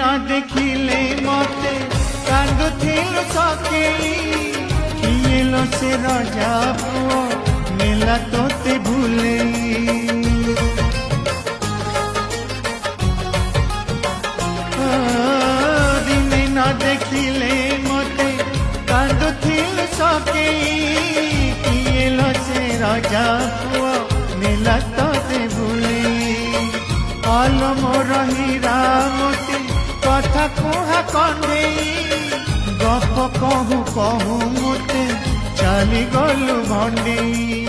न देखिले मते कांदुथिलु सकेई किएलो से राजा पुओ नेला तोते भूलेई दिने न देखिले मते कांदुथिलु सकेई किएलो से राजा पुओ नेला तोते भूलेई आलो मोर हीरा मोती कथा कुहा कंडेई गप कहू कहू मोते चली गलु भंडेई।